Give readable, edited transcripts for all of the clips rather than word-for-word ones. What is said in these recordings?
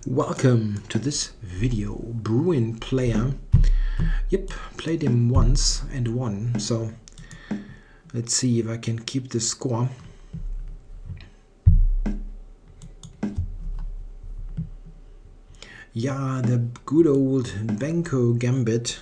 Welcome to this video. Bruin player. Yep, played him once and won. So let's see if I can keep the score. Yeah, the good old Benko Gambit.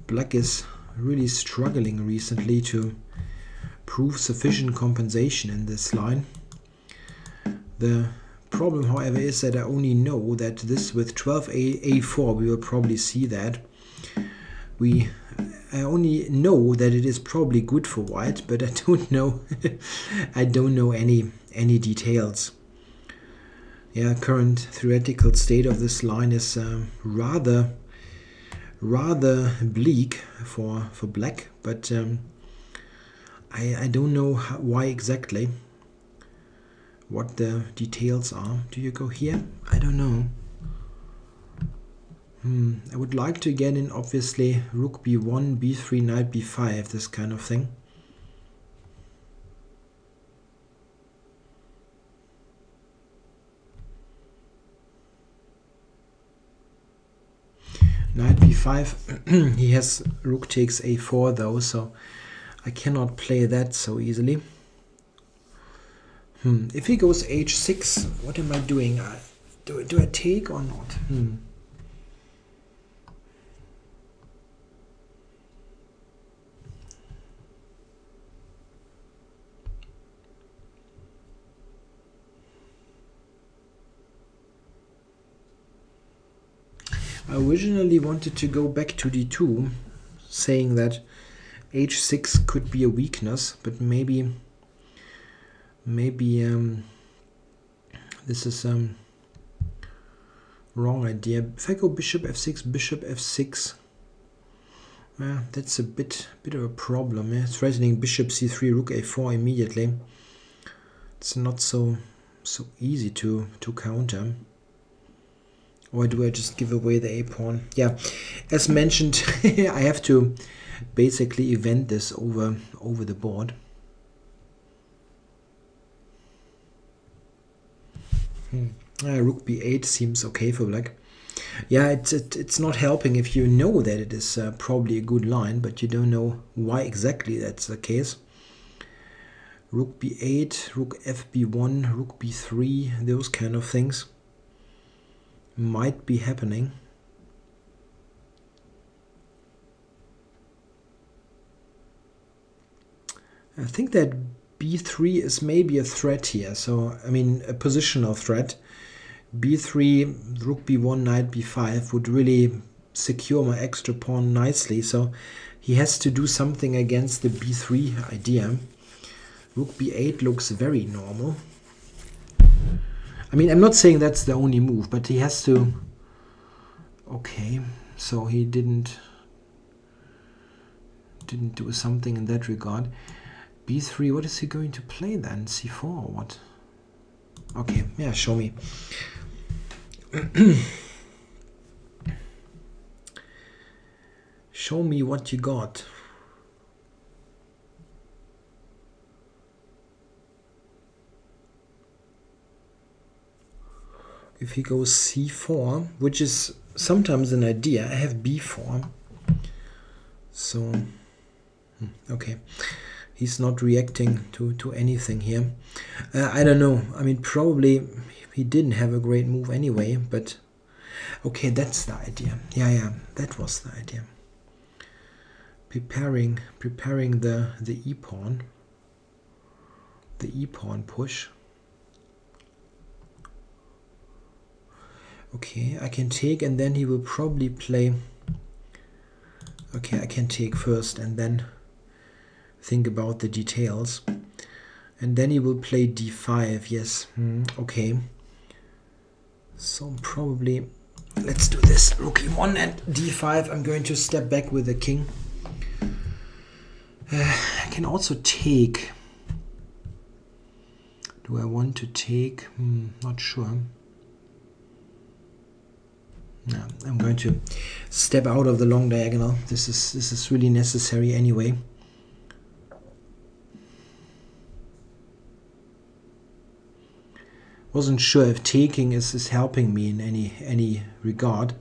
Black is really struggling recently to prove sufficient compensation in this line. The problem, however, is that I only know that this with 12a4 we will probably see that. I only know that it is probably good for white, but I don't know I don't know any details. Yeah, current theoretical state of this line is rather bleak for black, but I don't know why exactly. What the details are. Do you go here? I don't know. I would like to get in, obviously, rook b1, b3, knight b5, this kind of thing. Knight b5. He has rook takes a4 though, so I cannot play that so easily. If he goes h6, what am I doing? Do I take or not? I originally wanted to go back to d2, saying that h6 could be a weakness, but maybe this is wrong idea. If I go bishop f6, that's a bit of a problem. Threatening bishop c3, rook a4 immediately. It's not so easy to counter. Or do I just give away the a-pawn? Yeah, as mentioned, I have to basically event this over the board. Rook b8 seems okay for black. Yeah, it's not helping if you know that it is probably a good line, but you don't know why exactly that's the case. Rook b8, rook fb1, rook b3, those kind of things might be happening. I think that b3 is maybe a threat here, so I mean a positional threat. b3, rook b1, knight b5 would really secure my extra pawn nicely, so he has to do something against the b3 idea. Rook b8 looks very normal. I mean, I'm not saying that's the only move, but he has to... Okay, so he didn't do something in that regard. b3, what is he going to play then? c4 or what? Okay, yeah, show me. Show me what you got. If he goes c4, which is sometimes an idea, I have b4. So, okay. He's not reacting to anything here. I don't know. I mean, probably he didn't have a great move anyway, but okay, that's the idea. Yeah, that was the idea. Preparing the e-pawn. The e-pawn push. Okay, I can take and then he will probably play... Okay, I can take first and then think about the details. And then he will play d5, yes. Okay. So probably... Let's do this. Rook e1 and d5. I'm going to step back with the king. I can also take... Do I want to take? Not sure. No, I'm going to step out of the long diagonal. This is really necessary anyway. Wasn't sure if taking is helping me in any regard.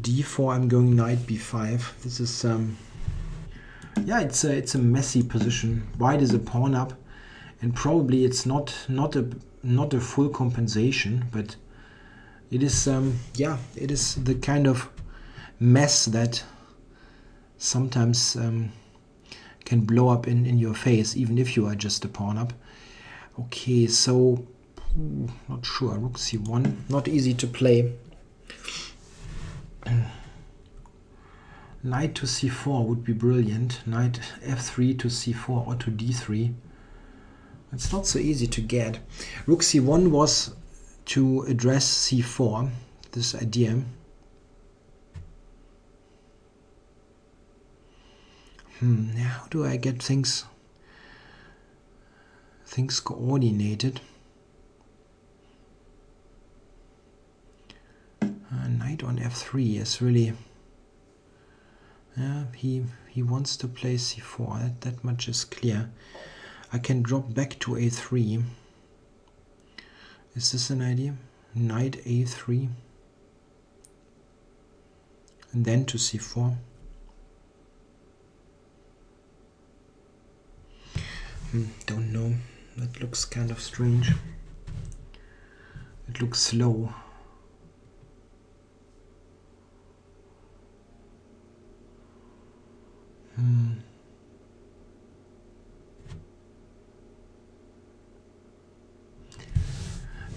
d4, I'm going knight b5. This is yeah, it's a messy position. White is a pawn up, and probably it's not a full compensation, but it is yeah, it is the kind of mess that sometimes can blow up in your face, even if you are just a pawn up. Okay, so not sure. Rook c1, not easy to play. Knight to c4 would be brilliant. Knight f3 to c4 or to d3. It's not so easy to get. Rook c1 was to address c4, this idea. How do I get things coordinated? Knight on f3 is really, yeah, he wants to play c4, that much is clear. I can drop back to a3. Is this an idea? Knight a3 and then to c4. Don't know. That looks kind of strange. It looks slow.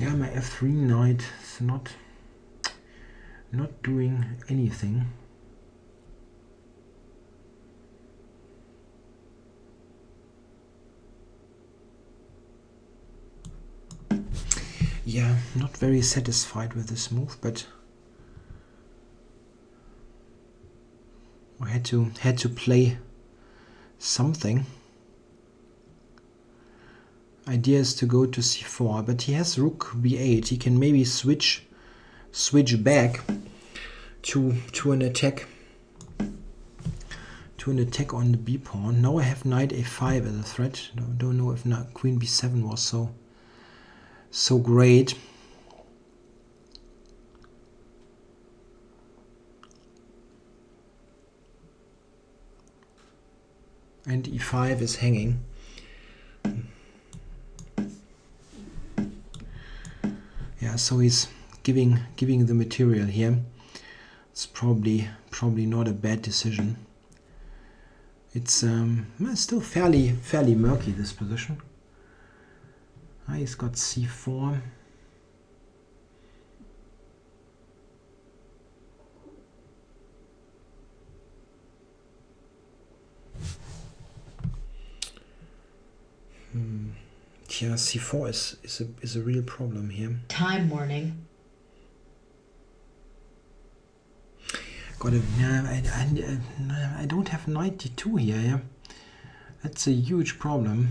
Yeah, my f3 knight is not doing anything. Yeah, not very satisfied with this move, but I had to play something. Idea is to go to c4, but he has rook b8. He can maybe switch back to an attack on the b pawn. Now I have knight a5 as a threat. Don't know if queen b7 was so great. And e5 is hanging. Yeah, so he's giving the material here. It's probably not a bad decision. It's still fairly murky, this position. He's got c4. Yeah, c4 is a real problem here. Time warning. I don't have knight d2 here. Yeah? That's a huge problem.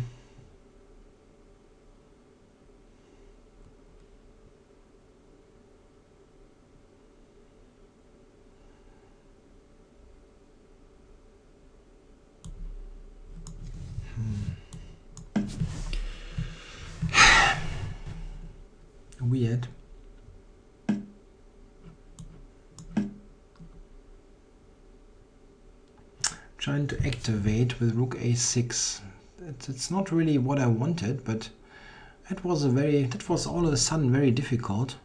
Weird. Trying to activate with rook a6. It's not really what I wanted, but that was all of a sudden very difficult.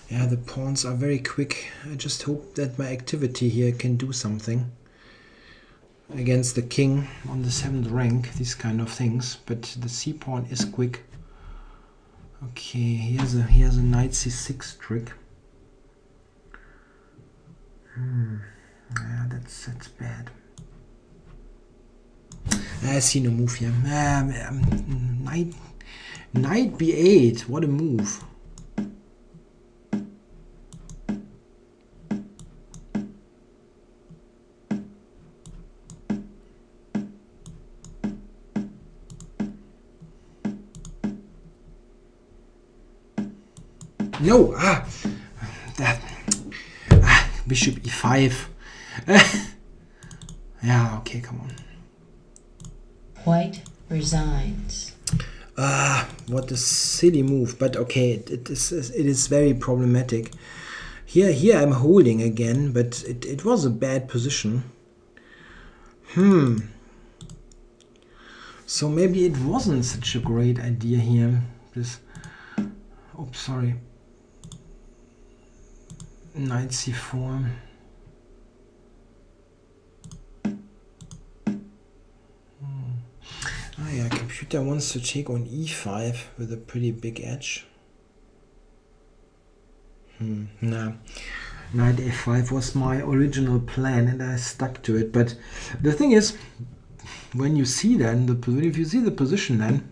Yeah, the pawns are very quick. I just hope that my activity here can do something against the king on the 7th rank, these kind of things. But the c pawn is quick. Okay, he has a knight c6 trick. Yeah, that's bad. I see no move here. Knight b8. What a move. No! Bishop e5. Yeah, okay, come on. White resigns. What a silly move, but okay, it is very problematic. Here I'm holding again, but it was a bad position. So maybe it wasn't such a great idea here. This, oops, sorry. Knight c4. Yeah, computer wants to take on e5 with a pretty big edge. Nah. Knight a5 was my original plan and I stuck to it. But the thing is, when you see then the position, if you see the position then,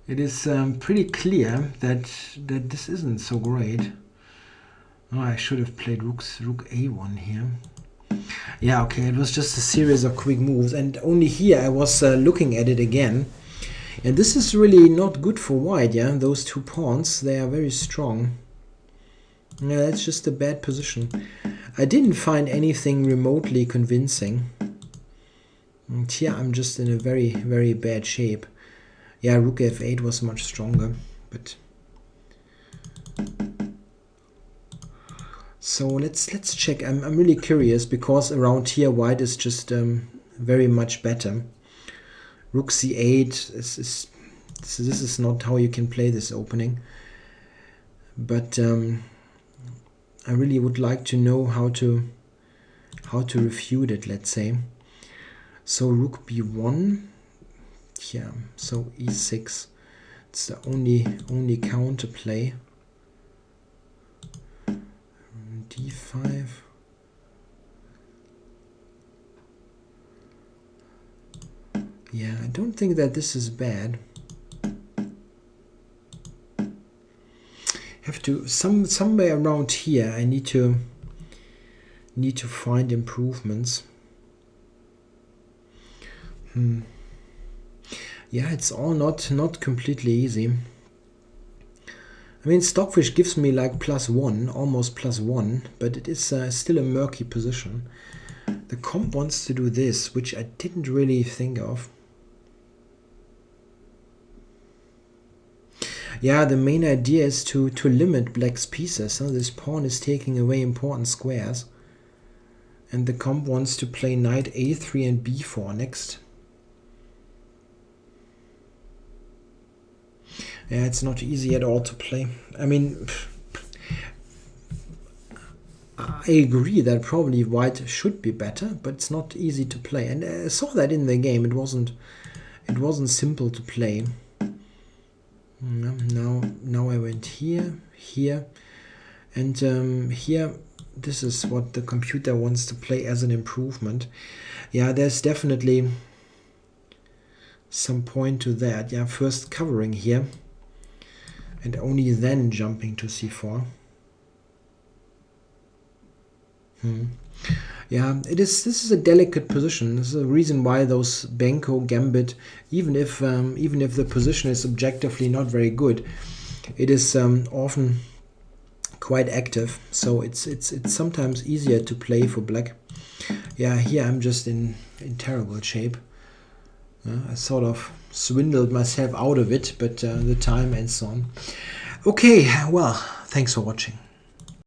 it is pretty clear that this isn't so great. Oh, I should have played rook a1 here. Yeah, okay, it was just a series of quick moves, and only here I was looking at it again. And this is really not good for white, yeah? Those two pawns, they are very strong. Yeah, that's just a bad position. I didn't find anything remotely convincing. And here I'm just in a very, very bad shape. Yeah, rook f8 was much stronger, but... So let's check. I'm really curious because around here white is just very much better. Rook c8 this is not how you can play this opening. But I really would like to know how to refute it. Let's say. So rook b1. Yeah. So e6. It's the only counter play. d5. Yeah, I don't think that this is bad. Have to somewhere around here. I need to find improvements. Yeah, it's all not completely easy. I mean, Stockfish gives me like +1, almost +1, but it is still a murky position. The comp wants to do this, which I didn't really think of. Yeah, the main idea is to limit black's pieces. So this pawn is taking away important squares. And the comp wants to play knight a3 and b4 next. Yeah, it's not easy at all to play. I mean, I agree that probably white should be better, but it's not easy to play. And I saw that in the game. It wasn't simple to play. Now I went here, and here. This is what the computer wants to play as an improvement. Yeah, there's definitely some point to that. Yeah, first covering here, and only then jumping to c4. Yeah, this is a delicate position. This is the reason why those Benko Gambit, even if the position is objectively not very good, it is often quite active. So it's sometimes easier to play for black. Yeah, here I'm just in terrible shape. I sort of swindled myself out of it, but the time and so on. Okay, well, thanks for watching.